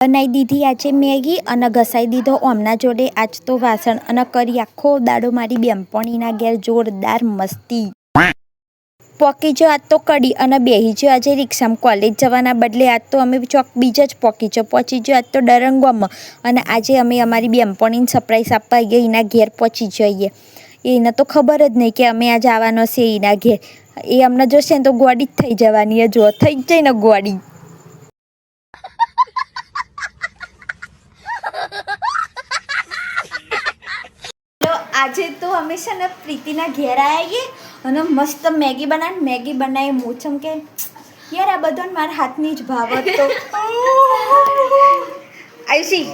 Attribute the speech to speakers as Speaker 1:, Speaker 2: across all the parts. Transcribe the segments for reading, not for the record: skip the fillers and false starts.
Speaker 1: બનાવી દીધી આજે મેગી અને ઘસાઈ દીધો ઓમના જોડે આજ તો વાસણ અને કરી આખો દાડો મારી બેનપણીના ઘેર જોરદાર મસ્તી પોકી જો આજ તો કડી અને બેહી જો આજે રિક્ષામાં કોલેજ જવાના બદલે આજ તો અમે ચોક બીજા જ પોકી જો પહોંચી જો આજ તો ડરંગોમાં અને આજે અમે અમારી બેનપણીને સરપ્રાઈઝ આપવા ગયા એના ઘેર પહોંચી જઈએ એને તો ખબર જ નહીં કે અમે આજે આવવાનો છે એના ઘેર એ અમને જોશે ને તો ગોડી જ થઈ જવાની એ જો થઈ જ જાય ને ગોડી આજે તો અમે છે ને પ્રીતિના ઘેર આવીએ અને મસ્ત મેગી બનાવી મોચમ કે યાર આ બધો મારા હાથની જ ભાવત તો આયુષી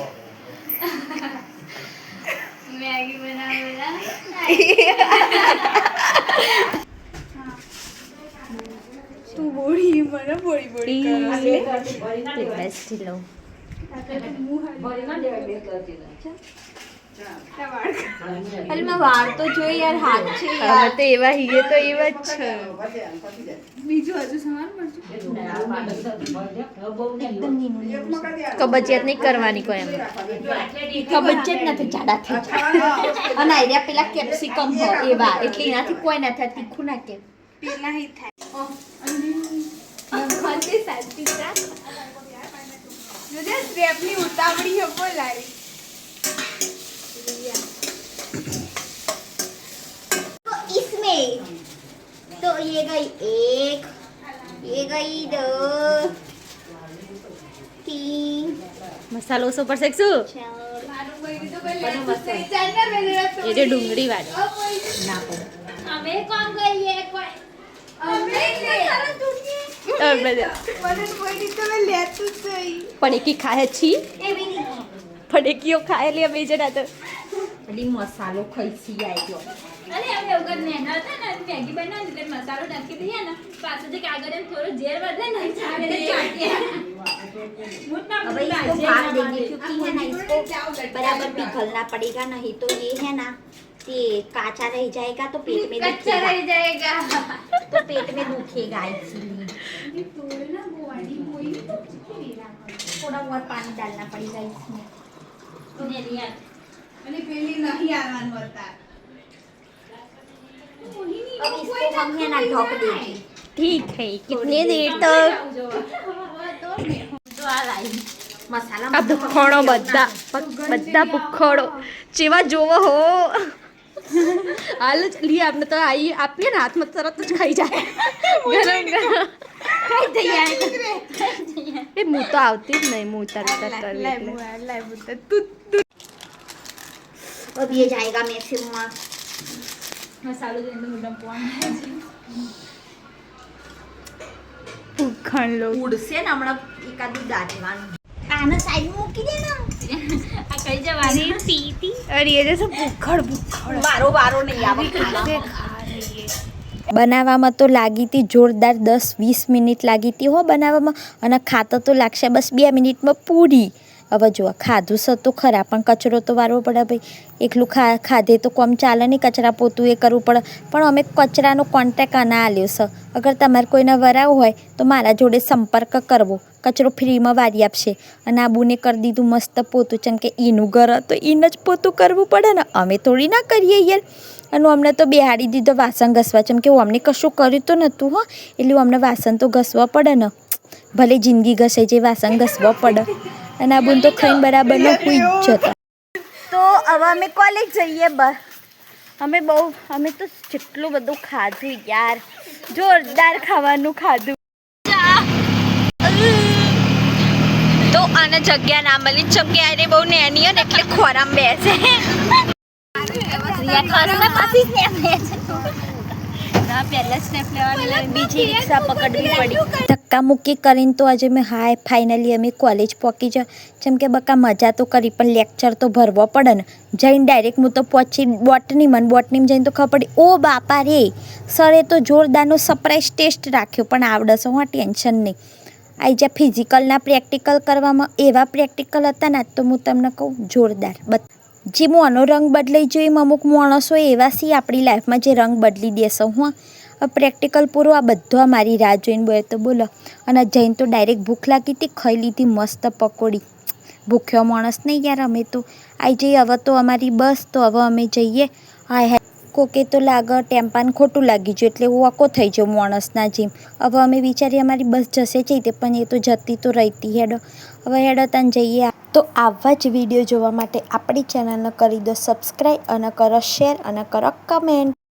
Speaker 2: મેગી બનાવેલા
Speaker 1: તું બોડી મને બોડી કરે બેસ્ટ લો અરે મેં વાળ તો જોઈ યાર હાથ છે યાર તો એવા હીએ તો એવા જ છે
Speaker 2: બીજું હજુ સમાન મળશે
Speaker 1: કબજિયાત નહીં કરવાની કોઈ એમ કબજિયાત નથી જાડા થઈ અને આઈડિયા પેલા કેપ્સિકમ હોય એવા એટલે એનાથી કોઈ ના થાય તીખું ના કે
Speaker 2: પેલા હી થાય
Speaker 1: ખંતે સાચી તા
Speaker 2: મુજે સ્ટેપની ઉતાવળી હો બોલાઈ
Speaker 1: तो इसमें तो ये गई एक, ये गई दो, तीन,
Speaker 3: મસાલો ઓછો પડશે કે શું
Speaker 1: चार,
Speaker 2: મારું કોઈ તો કોઈ લેતું છે ચેનલ વેલરસ
Speaker 3: એ જે ડુંગળી વાળી
Speaker 1: ना पड़े
Speaker 2: અમે કોણ ગઈએ કોઈ અમે સારા દુનિયા મને કોઈ તો લેતું છે
Speaker 3: પડીકી ખાય છી
Speaker 1: ये भी नहीं
Speaker 3: પડીકીઓ ખાય લે બે જણા તો
Speaker 1: अली मसालो खैसी आई गयो
Speaker 2: અરે અમે ઉગર નેના હતા ને મેગી બનાવી એટલે મસાલો નાખી દઈએ ને પાછું જે કાગળ એમ થોડો ઝેર વધે ને ચાટે
Speaker 1: अब इसको भाग देंगे क्योंकि है ना इसको बराबर पिघलना पड़ेगा नहीं तो ये है ना ये काचा रह जाएगा तो पेट में
Speaker 2: कच्चा
Speaker 1: दुखेगा
Speaker 2: रह जाएगा
Speaker 1: तो पेट में दुखेगा इसीलिए
Speaker 2: ये तोड़ ना बोआडी कोई तो
Speaker 1: थोड़ा बहुत पानी डालना पड़ेगा इसमें
Speaker 2: નેરિયા અને પેલી નહીં આવવાનું હતા
Speaker 1: अब इसको हम है ना ढक देंगे
Speaker 3: ઠીક है कितने देर तक
Speaker 1: जो आ रहा है मसाला
Speaker 3: આ ભૂખોડો બધા ભૂખોડો જેવા જોવો હો હાલ જ લી આપણે તો આવી આપીએ ને હાથમાં તરત જ ખાઈ જાય ગરમ ગરમ
Speaker 1: खाई दिया
Speaker 3: એ હું તો આવતી જ નહીં હું ઉતાર કરવી એટલે
Speaker 1: अब ये जाएगा मैक्सिमम
Speaker 2: મસાલો જેને મોઢા પોણ
Speaker 3: ભૂખણ લો
Speaker 1: ઉડશે ને હમણાં એકાદું દાટવાનું આને સાઈડ મૂકી દે ને
Speaker 2: આ કઈ જવાની
Speaker 3: ટીટી અરે એ જૈસે ભૂખડ
Speaker 1: વારો નહીં આવે
Speaker 3: ખાવા
Speaker 1: બનાવવામાં તો લાગી હતી જોરદાર 10-20 મિનિટ લાગી હતી હો બનાવવામાં અને ખાતા તો લાગશે બસ 2 મિનિટમાં પૂરી હવે જો ખાધું છે તો ખરા પણ કચરો તો વારવો પડે ભાઈ એકલું ખાધે તો કોમ ચાલે નહીં કચરા પોતું એ કરવું પડે પણ અમે કચરાનો કોન્ટેક્ટ આના આલ્યો છે અગર તમારે કોઈને વરાવું હોય તો મારા જોડે સંપર્ક કરવો કચરો ફ્રીમાં વારી આપશે અને આબુને કરી દીધું મસ્ત પોતું ચમ કે એનું ઘર તો એને જ પોતું કરવું પડે ને અમે થોડી ના કરીએ યાર અને અમને તો બેહાડી દીધો વાસણ ઘસવા ચમ કે અમને કશું કર્યું તો નહોતું હો એટલે અમને વાસણ તો ઘસવા પડે ને ભલે જિંદગી ઘસે જે વાસણ ઘસવા પડે અને આ બુન તો ખાઈને બરાબર ન પૂઈ જતા તો હવે અમે કોલેજ જઈએ અમે તો જેટલું બધું ખાધું યાર જોરદાર ખાવાનું ખાધું તો આને જગ્યા ના મળી જગ્યા અરે બહુ નેની ને એટલે ખોરામ બેસે બીજી રિક્ષા પકડવી પડી ધક્કા મૂકી કરીને તો આજે મેં ફાઇનલી અમે કોલેજ પહોંચી જ જેમ કે બકા મજા તો કરી પણ લેક્ચર તો ભરવો પડે ને જઈને ડાયરેક્ટ હું તો પહોંચી બોટનીમાં જઈને તો ખબર પડી ઓ બાપા રે સરે તો જોરદારનો સરપ્રાઈઝ ટેસ્ટ રાખ્યો પણ આવડે છે હું ટેન્શન નહીં આવી જ્યાં ફિઝિકલના પ્રેક્ટિકલ કરવામાં એવા પ્રેક્ટિકલ હતા ને તો હું તમને કહું જોરદાર જે મોંનો રંગ બદલાઈ જોઈએ અમુક માણસો એવા છે આપણી લાઈફમાં જે રંગ બદલી દેશે હું પ્રેક્ટિકલ પૂરું આ બધો મારી રાહ જોઈને બોલે તો બોલો અને જઈને તો ડાયરેક્ટ ભૂખ લાગી હતી ખાઈ લીધી મસ્ત પકોડી ભૂખ્યો માણસ નહીં યાર, અમે તો આવી જઈએ. હવે તો અમારી બસ, તો હવે અમે જઈએ. હા હા, કોકે તો લાગે ટેમ્પાને ખોટું લાગી ગયું એટલે વોકો થઈ ગયો માણસના જેમ. હવે અમે વિચારીએ અમારી બસ જશે છે તે, પણ એ તો જતી તો રહેતી. હેડો હવે, હેડો તને જઈએ. તો આવા જ વિડીયો જોવા માટે આપણી ચેનલને કરી દો સબસ્ક્રાઈબ અને કરો શેર અને કરો કમેન્ટ.